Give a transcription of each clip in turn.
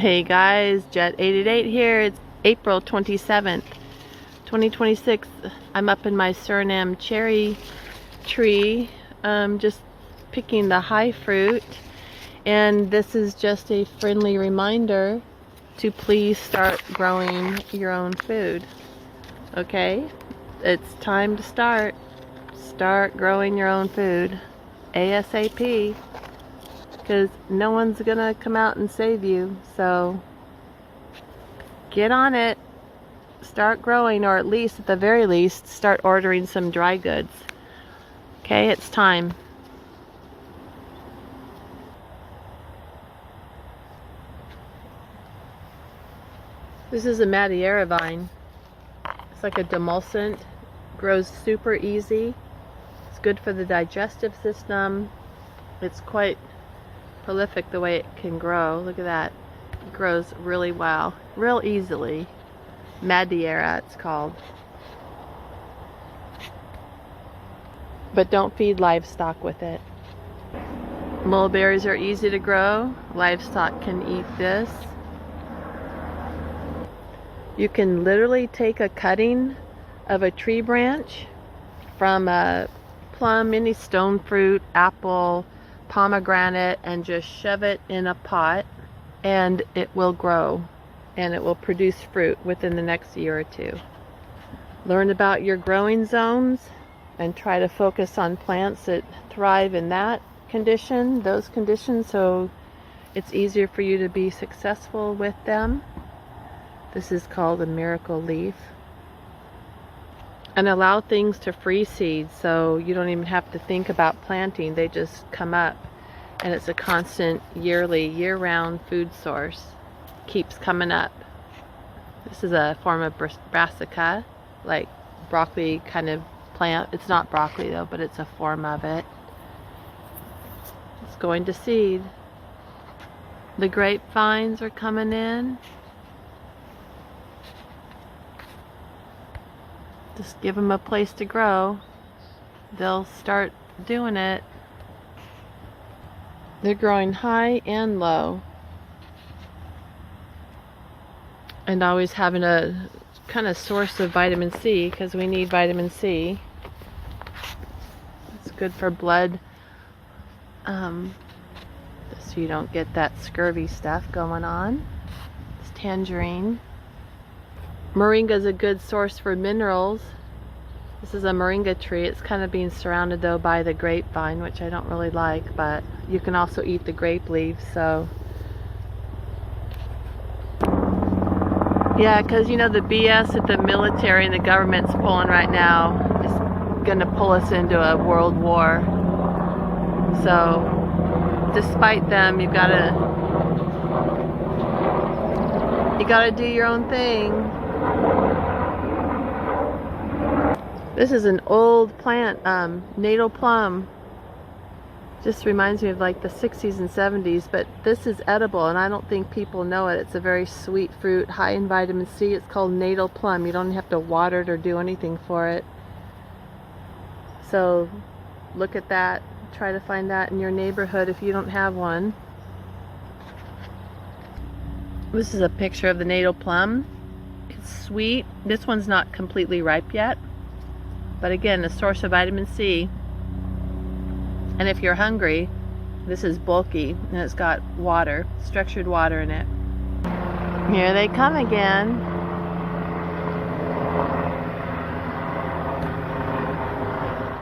Hey guys, Jet888 here. It's April 27th, 2026. I'm up in my Suriname cherry tree, just picking the high fruit. And this is just a friendly reminder to please start growing your own food. Okay? It's time to start. Start growing your own food. ASAP. Because no one's gonna come out and save you, so get on it, start growing, or at least, at the very least, start ordering some dry goods. Okay, it's time. This is a Madeira vine. It's like a demulcent, grows super easy. It's good for the digestive system. It's quite prolific the way it can grow. Look at that. It grows really well, real easily. Madeira it's called. But don't feed livestock with it. Mulberries are easy to grow. Livestock can eat this. You can literally take a cutting of a tree branch from a plum, any stone fruit, apple, pomegranate, and just shove it in a pot and it will grow and it will produce fruit within the next year or two. Learn about your growing zones and try to focus on plants that thrive in that condition, those conditions, so it's easier for you to be successful with them. This is called a miracle leaf. And allow things to free seed, so you don't even have to think about planting. They just come up, and it's a constant yearly, year-round food source. Keeps coming up. This is a form of brassica, like broccoli kind of plant. It's not broccoli though, but it's a form of it. It's going to seed. The grapevines are coming in. Just give them a place to grow. They'll start doing it. They're growing high and low. And always having a kind of source of vitamin C, because we need vitamin C. It's good for blood, so you don't get that scurvy stuff going on. It's tangerine. Moringa is a good source for minerals. This is a moringa tree. It's kind of being surrounded though by the grapevine, which I don't really like, but you can also eat the grape leaves, so. Yeah, because you know the BS that the military and the government's pulling right now is going to pull us into a world war. So, despite them, you gotta do your own thing. This is an old plant, natal plum. Just reminds me of like the 60s and 70s, but this is edible and I don't think people know it. It's a very sweet fruit, high in vitamin C. It's called natal plum. You don't have to water it or do anything for it. So look at that. Try to find that in your neighborhood if you don't have one. This is a picture of the natal plum. It's sweet. This one's not completely ripe yet, but again, a source of vitamin C. And if you're hungry, this is bulky and it's got water, structured water in it. Here they come again.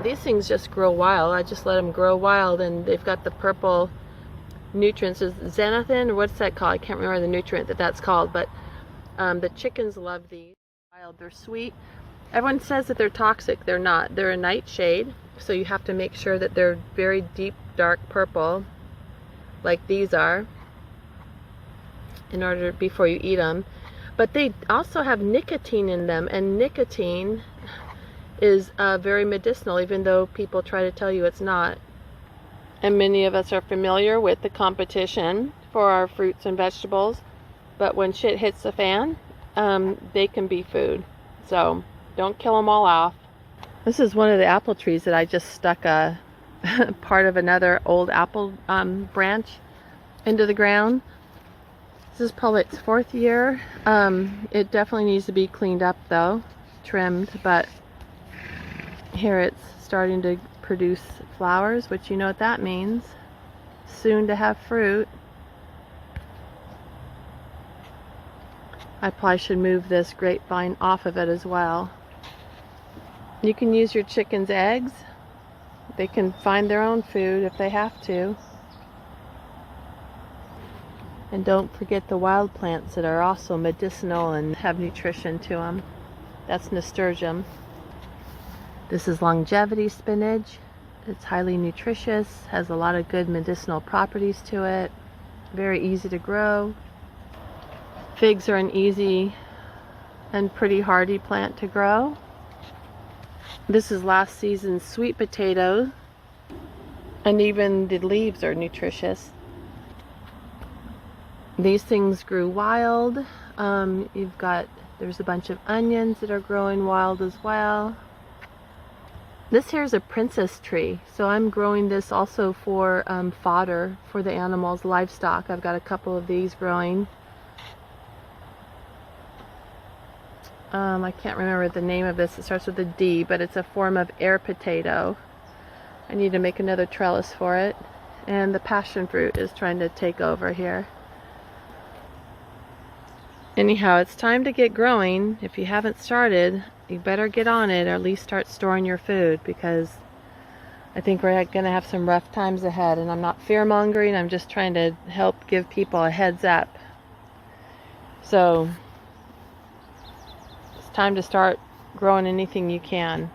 These things just grow wild. I just let them grow wild, and they've got the purple nutrients. Is xanthan, or what's that called? I can't remember the nutrient that's called, but the chickens love these. Wild, they're sweet. Everyone says that they're toxic. They're not. They're a nightshade, so you have to make sure that they're very deep, dark purple, like these are, in order before you eat them. But they also have nicotine in them, and nicotine is very medicinal, even though people try to tell you it's not. And many of us are familiar with the competition for our fruits and vegetables, but when shit hits the fan, they can be food. So don't kill them all off. This is one of the apple trees that I just stuck a part of another old apple branch into the ground. This is probably its 4th year. It definitely needs to be cleaned up though, trimmed, but here it's starting to produce flowers, which you know what that means. Soon to have fruit. I probably should move this grapevine off of it as well. You can use your chickens' eggs. They can find their own food if they have to. And don't forget the wild plants that are also medicinal and have nutrition to them. That's nasturtium. This is longevity spinach. It's highly nutritious, has a lot of good medicinal properties to it. Very easy to grow. Figs are an easy and pretty hardy plant to grow. This is last season's sweet potato, and even the leaves are nutritious. These things grew wild. There's a bunch of onions that are growing wild as well. This here is a princess tree, so I'm growing this also for fodder for the animals, livestock. I've got a couple of these growing. I can't remember the name of this. It starts with a D, but it's a form of air potato. I need to make another trellis for it. And the passion fruit is trying to take over here. Anyhow, it's time to get growing. If you haven't started, you better get on it, or at least start storing your food, because I think we're going to have some rough times ahead. And I'm not fear-mongering, I'm just trying to help give people a heads up. So, it's time to start growing anything you can.